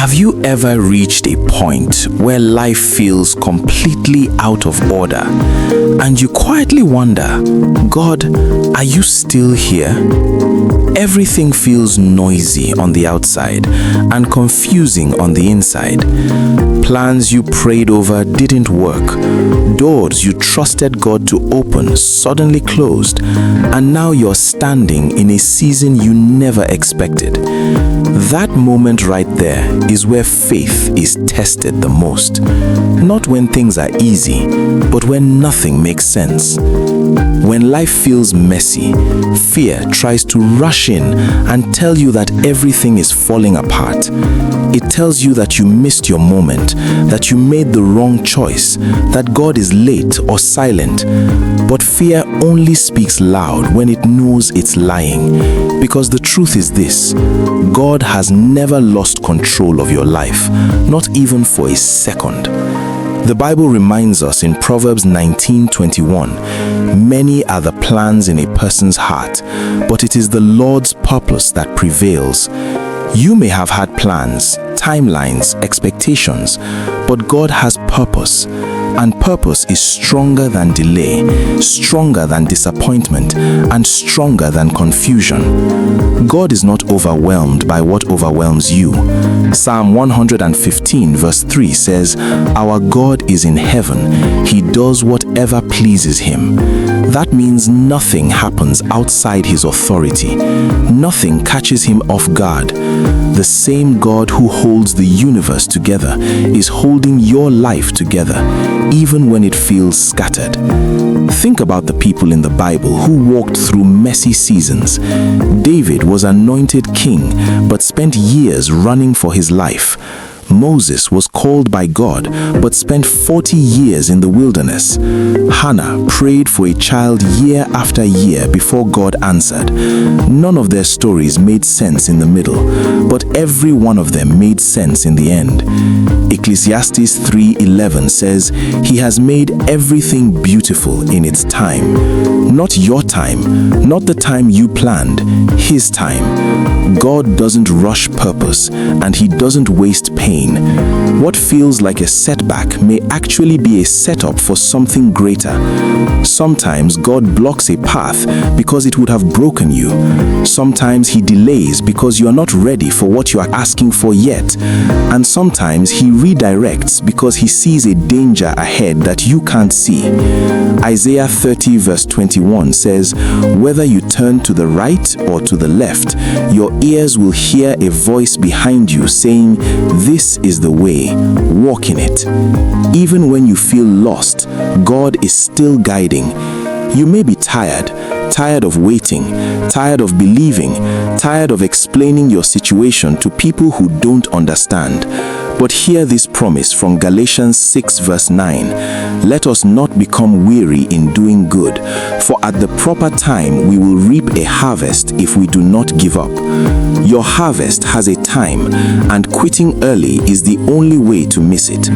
Have you ever reached a point where life feels completely out of order and you quietly wonder, God, are you still here? Everything feels noisy on the outside and confusing on the inside. Plans you prayed over didn't work. Doors you trusted God to open suddenly closed, and now you're standing in a season you never expected. That moment right there is where faith is tested the most. Not when things are easy, but when nothing makes sense. When life feels messy, fear tries to rush in and tell you that everything is falling apart. It tells you that you missed your moment, that you made the wrong choice, that God is late or silent. But fear only speaks loud when it knows it's lying. Because the truth is this: God has never lost control of your life, not even for a second. The Bible reminds us in Proverbs 19:21, many are the plans in a person's heart, but it is the Lord's purpose that prevails. You may have had plans, timelines, expectations, but God has purpose. And purpose is stronger than delay, stronger than disappointment, and stronger than confusion. God is not overwhelmed by what overwhelms you. Psalm 115 verse 3 says, "Our God is in heaven. He does whatever pleases him." That means nothing happens outside his authority. Nothing catches him off guard. The same God who holds the universe together is holding your life together, even when it feels scattered. Think about the people in the Bible who walked through messy seasons. David was anointed king, but spent years running for his life. Moses was called by God, but spent 40 years in the wilderness. Hannah prayed for a child year after year before God answered. None of their stories made sense in the middle, but every one of them made sense in the end. Ecclesiastes 3:11 says, "He has made everything beautiful in its time." Not your time, not the time you planned, his time. God doesn't rush purpose, and he doesn't waste pain. What feels like a setback may actually be a setup for something greater. Sometimes God blocks a path because it would have broken you. Sometimes he delays because you are not ready for what you are asking for yet. And sometimes he redirects because he sees a danger ahead that you can't see. Isaiah 30 verse 21 says, "Whether you turn to the right or to the left, your ears will hear a voice behind you saying, 'This is the way, walk in it.'" Even when you feel lost, God is still guiding. You may be tired of waiting, tired of believing, tired of explaining your situation to people who don't understand. But hear this promise from Galatians 6 verse 9. "Let us not become weary in doing good, for at the proper time we will reap a harvest if we do not give up." Your harvest has a time, and quitting early is the only way to miss it.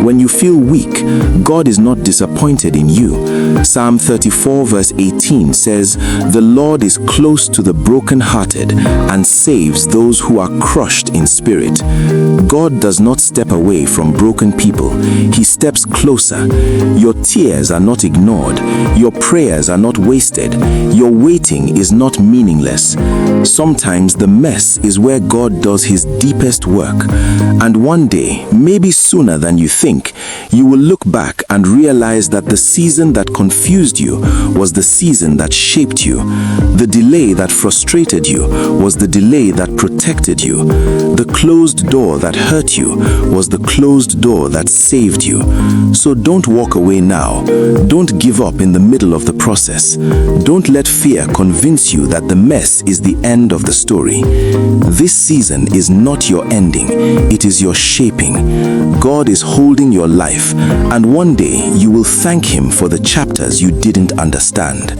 When you feel weak, God is not disappointed in you. Psalm 34 verse 18 says, "The Lord is close to the brokenhearted and saves those who are crushed in spirit." God does not step away from broken people. He steps closer. Your tears are not ignored. Your prayers are not wasted. Your waiting is not meaningless. Sometimes the mess is where God does his deepest work. And one day, maybe sooner than you think, you will look back and realize that the season that confused you was the season that shaped you. The delay that frustrated you was the delay that protected you. The closed door that hurt you was the closed door that saved you. So don't walk away now. Don't give up in the middle of the process. Don't let fear convince you that the mess is the end of the story. This season is not your ending. It is your shaping. God is holding your life, and one day you will thank him for the chapters you didn't understand.